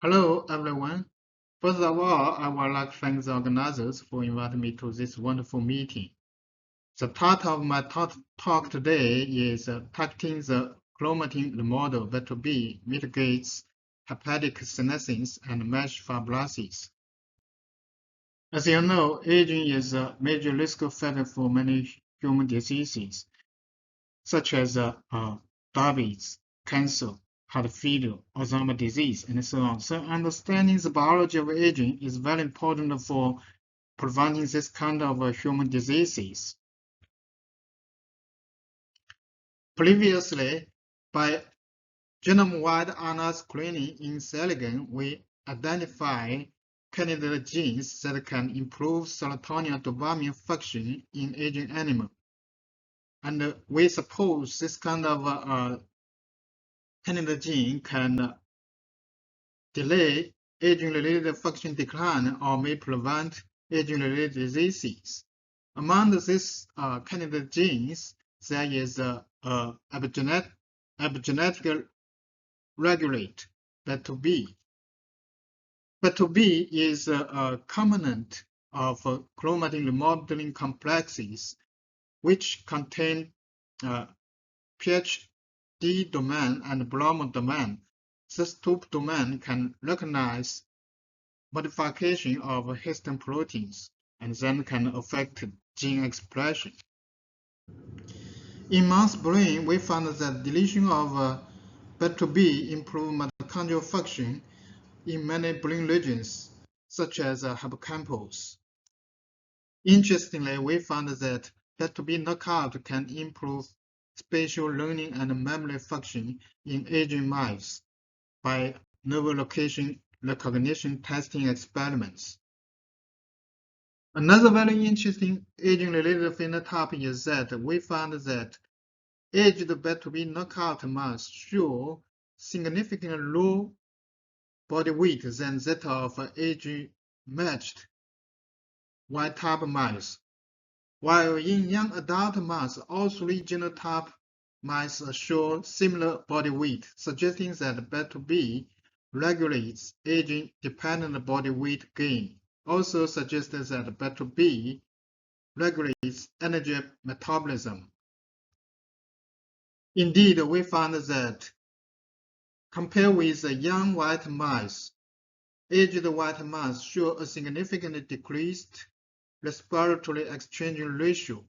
Hello, everyone. First of all, I would like to thank the organizers for inviting me to this wonderful meeting. The title of my talk today is Targeting the Chromatin Remodeler BAZ2B Mitigates Hepatic Senescence and Mesh Fibrosis. As you know, aging is a major risk factor for many human diseases, such as diabetes, cancer, heart failure, Alzheimer's disease, and so on. So understanding the biology of aging is very important for preventing this kind of human diseases. Previously, by genome-wide RNA screening in silicon, we identified candidate genes that can improve serotonin dopamine function in aging animals. And we suppose this kind of candidate gene can delay aging-related function decline or may prevent aging-related diseases. Among these candidate genes, there is a epigenetic regulate, BAZ2B. BAZ2B is a component of chromatin remodeling complexes, which contain PhD domain and Bloom domain. This two domain can recognize modification of histone proteins and then can affect gene expression. In mouse brain, we found that deletion of BAZ2B improve mitochondrial function in many brain regions, such as hippocampus. Interestingly, we found that BAZ2B knockout can improve spatial learning and memory function in aging mice by novel location recognition testing experiments. Another very interesting aging-related phenotype is that we found that aged BAZ2B knockout mice show significantly low body weight than that of age-matched wild-type mice, while in young adult mice, all three genotype mice show similar body weight, suggesting that BAZ2B regulates aging-dependent body weight gain. Also suggests that BAZ2B regulates energy metabolism. Indeed, we found that compared with young white mice, aged white mice show a significantly decreased respiratory exchange ratio,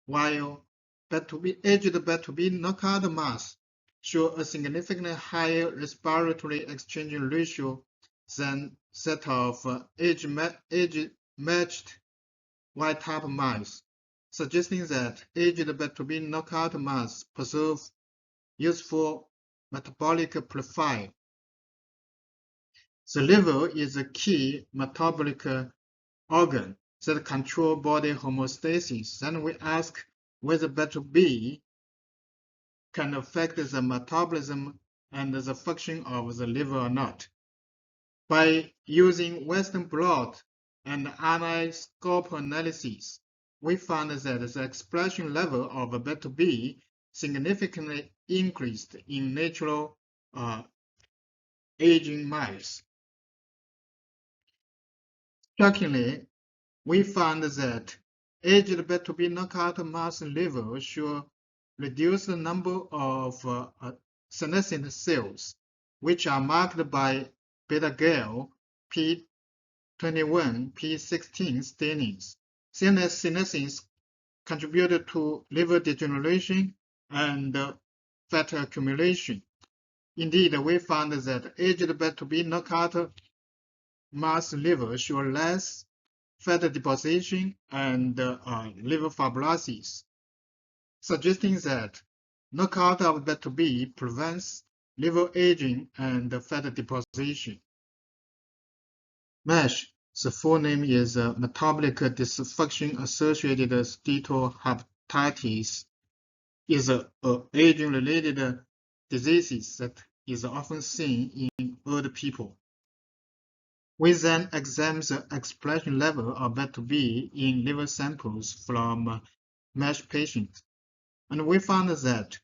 while aged BAZ2B knockout mice show a significantly higher respiratory exchange ratio than that of age-matched wild-type mice, suggesting that aged BAZ2B knockout mice preserve useful metabolic profile. The liver is a key metabolic organ that controls body homeostasis. Then we ask whether BAZ2B can affect the metabolism and the function of the liver or not. By using Western blot and RNA-scope analysis, we found that the expression level of BAZ2B significantly increased in natural aging mice. Shockingly, we found that aged BAZ2B knockout mouse liver show reduced number of senescent cells, which are marked by beta-gal P21, P16 stainings. Senescence contributed to liver degeneration and fat accumulation. Indeed, we found that aged BAZ2B knockout mouse liver show less fat deposition and liver fibrosis, suggesting that knockout of BAZ2B prevents liver aging and fat deposition. MASH, the full name is metabolic dysfunction-associated steatohepatitis, is a aging-related disease that is often seen in older people. We then examine the expression level of BAZ2B in liver samples from MASH patients, and we found that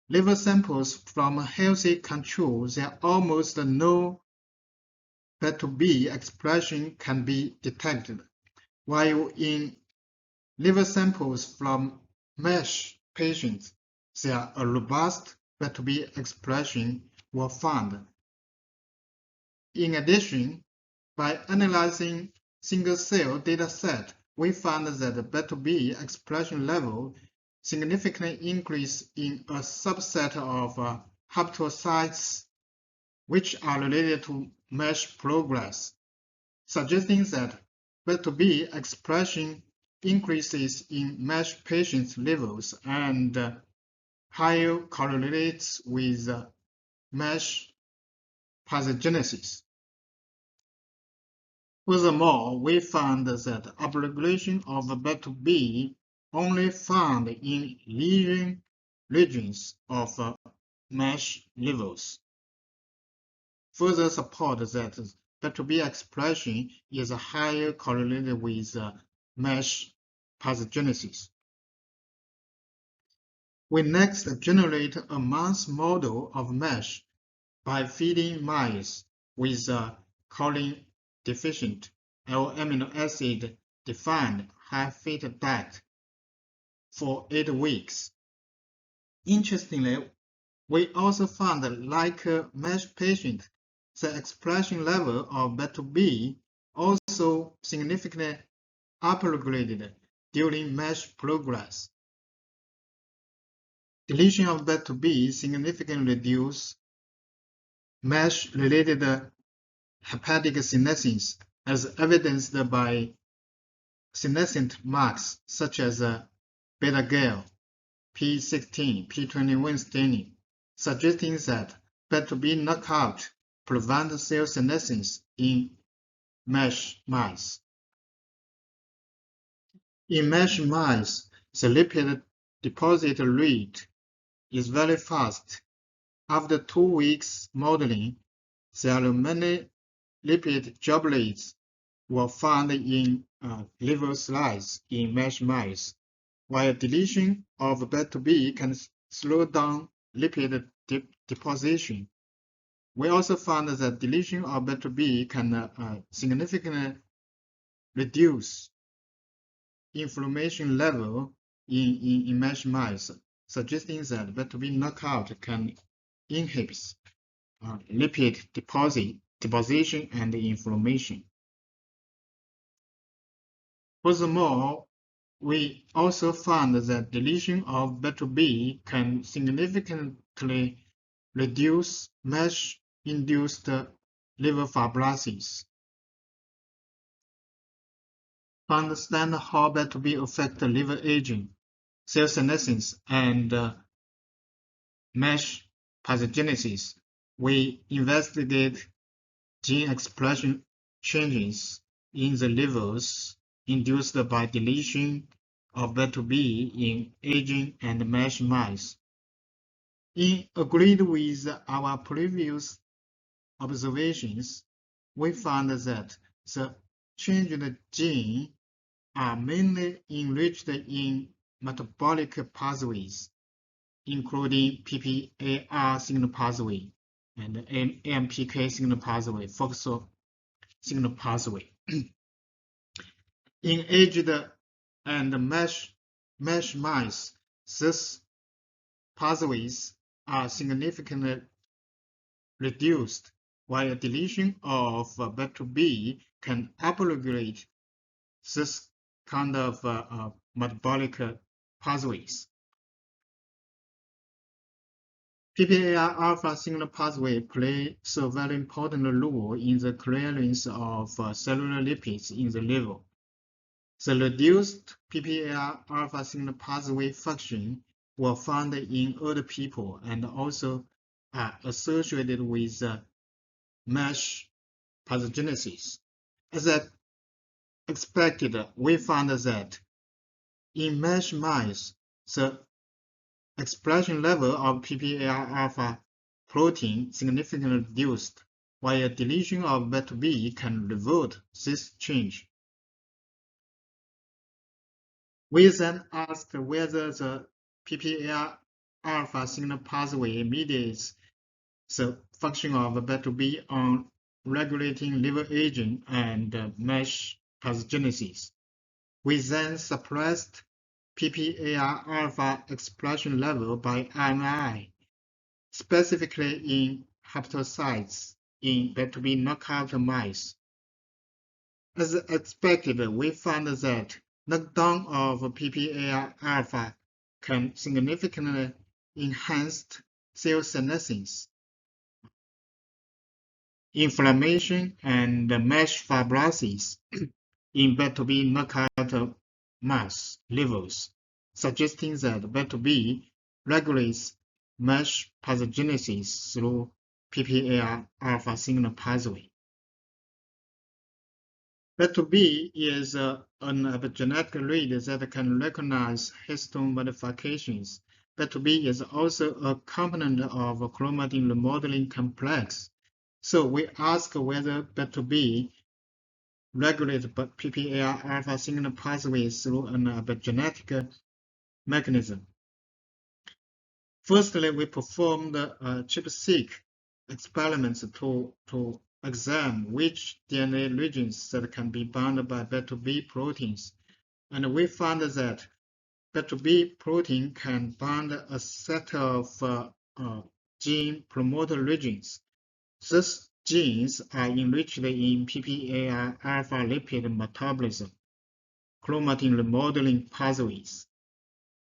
liver samples from healthy controls, there are almost no BAZ2B expression can be detected, while in liver samples from MASH patients, there a robust BAZ2B expression was found. In addition, by analyzing single-cell dataset, we found that the BAZ2B expression level significantly increased in a subset of hepatocytes which are related to MASH progress, suggesting that BAZ2B expression increases in MASH patients' levels and higher correlates with MASH pathogenesis. Furthermore, we found that upregulation of BAZ2B only found in regions of MASH levels. Further support that BAZ2B expression is higher correlated with MASH pathogenesis. We next generate a mouse model of MASH by feeding mice with choline deficient L-amino acid defined high-fat diet for 8 weeks. Interestingly, we also found that like MASH patients, the expression level of BAZ2B also significantly upregulated during MASH progress. Deletion of BAZ2B significantly reduced MASH-related hepatic senescence, as evidenced by senescent marks such as beta-gal, P16, P21 staining, suggesting that BAZ2B knockout prevents cell senescence in MASH mice. In MASH mice, the lipid deposit rate is very fast. After 2 weeks modeling, there are many lipid droplets were found in liver slides in MASH mice, while deletion of BAZ2B can slow down lipid deposition. We also found that deletion of BAZ2B can significantly reduce inflammation level in MASH mice, suggesting that BAZ2B knockout can inhibit lipid deposition and inflammation. Furthermore, we also found that deletion of BAZ2B can significantly reduce MASH-induced liver fibrosis. To understand how BAZ2B affects liver aging, cell senescence, and MASH pathogenesis, we investigate gene expression changes in the livers induced by deletion of BAZ2B in aging and MASH mice. In agreed with our previous observations, we found that the changed genes are mainly enriched in metabolic pathways, including PPAR signal pathway and AMPK signal pathway, FOXO signal pathway. In aged and MASH mice, these pathways are significantly reduced, while deletion of BAZ2B can upregulate this kind of metabolic pathways. PPAR alpha signal pathway plays a very important role in the clearance of cellular lipids in the liver. The reduced PPAR alpha signal pathway function were found in older people and also are associated with MASH pathogenesis. As expected, we found that in MASH mice, the expression level of PPAR alpha protein significantly reduced, while deletion of BAZ2B can revert this change. We then asked whether the PPAR alpha signal pathway mediates the function of BAZ2B on regulating liver aging and MASH pathogenesis. We then suppressed PPAR alpha expression level by RNAi, specifically in hepatocytes in BAZ2B knockout mice. As expected, we found that knockdown of PPAR alpha can significantly enhance cell senescence, inflammation, and MASH fibrosis in BAZ2B knockout mouse livers, suggesting that BAZ2B regulates MASH pathogenesis through PPAR alpha signal pathway. BAZ2B is an epigenetic read that can recognize histone modifications. BAZ2B is also a component of a chromatin remodeling complex. So we ask whether BAZ2B regulates PPAR alpha signal pathways through an epigenetic mechanism. Firstly, we performed chip-seq experiments to examine which DNA regions that can be bound by BAZ2B proteins, and we found that BAZ2B protein can bind a set of gene promoter regions. These genes are enriched in PPAR alpha lipid metabolism, chromatin remodeling pathways.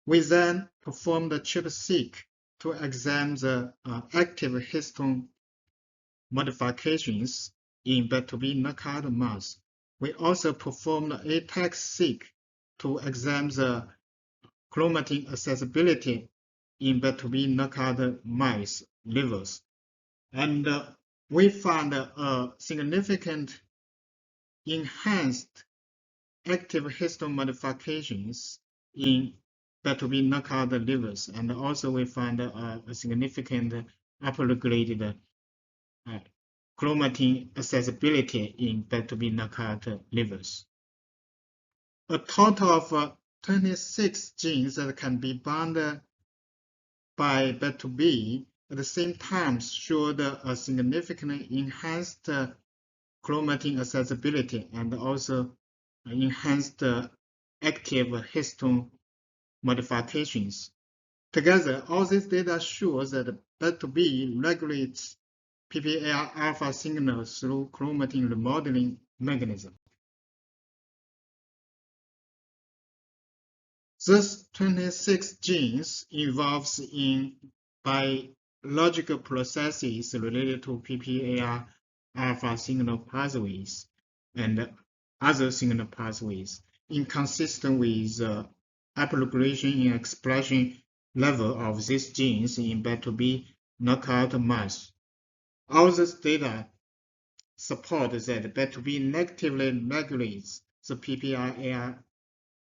We then performed the chip-seq to examine the active histone modifications in BAZ2B knockout mouse. We also performed ATAC-seq to examine the chromatin accessibility in BAZ2B knockout mice livers. And we found a significant enhanced active histone modifications in BAZ2B knockout livers, and also we found a significant upregulated chromatin accessibility in BAZ2B knockout livers. A total of 26 genes that can be bound by BAZ2B at the same time showed a significantly enhanced chromatin accessibility and also enhanced active histone modifications. Together, all this data shows that BAZ2B regulates PPAR alpha signals through chromatin remodeling mechanism. These 26 genes involves in biological processes related to PPAR alpha signal pathways and other signal pathways, inconsistent with upregulation in expression level of these genes in BAZ2B knockout mice. All this data support that BAZ2B negatively regulates the PPAR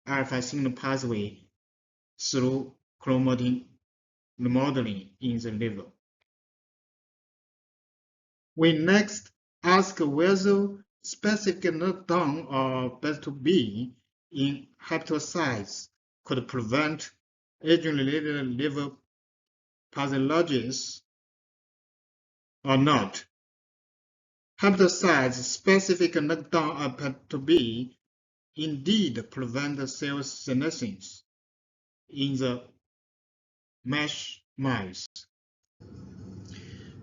alpha signal pathway through chromatin remodeling in the liver. We next ask whether specific knockdown of BAZ2B in hepatocytes could prevent aging-related liver pathologies or not. Hepatocyte-specific knockdown of BAZ2B indeed prevent cell senescence in the MASH mice.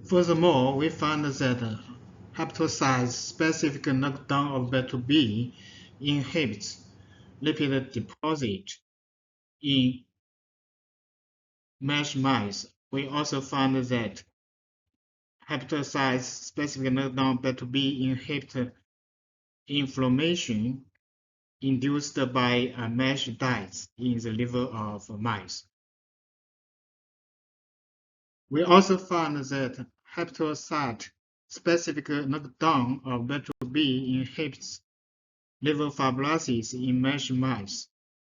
Furthermore, we found that hepatocyte-specific knockdown of BAZ2B inhibits lipid deposit in MASH mice. We also found that hepatocyte-specific knockdown of BAZ2B inhibits inflammation induced by MASH diets in the liver of mice. We also found that hepatocyte-specific knockdown of BAZ2B inhibits liver fibrosis in MASH mice.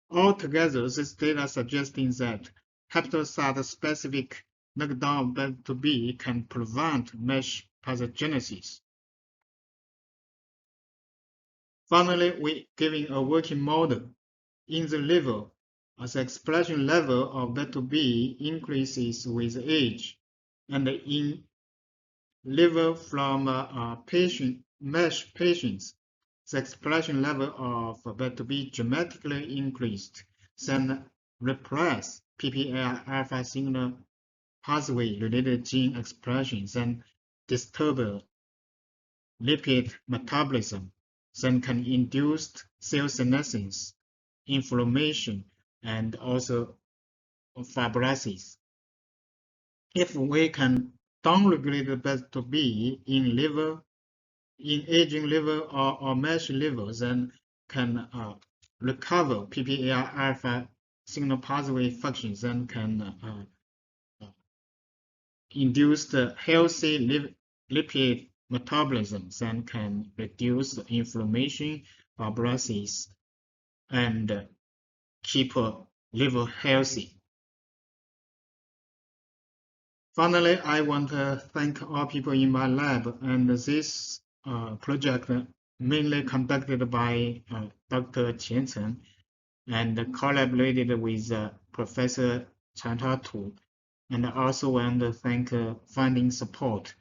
Altogether, this data suggesting that hepatocyte-specific knockdown of BAZ2B can prevent MASH pathogenesis. Finally, we giving a working model. In the liver, as the expression level of BAZ2B increases with age, and in liver from MASH patients, the expression level of BAZ2B dramatically increased, then repress PPAR alpha signal pathway-related gene expressions and disturb lipid metabolism, then can induce cell senescence, inflammation, and also fibrosis. If we can downregulate BAZ2B in liver, in aging liver or MASH liver, then can recover PPAR alpha signal pathway functions and can induce the healthy lipid metabolism and can reduce inflammation, fibrosis, and keep liver healthy. Finally, I want to thank all people in my lab, and this project mainly conducted by Dr. Qian Chen and collaborated with Professor Chanta Tu, and I also want to thank funding support.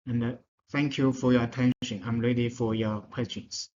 And thank you for your attention. I'm ready for your questions.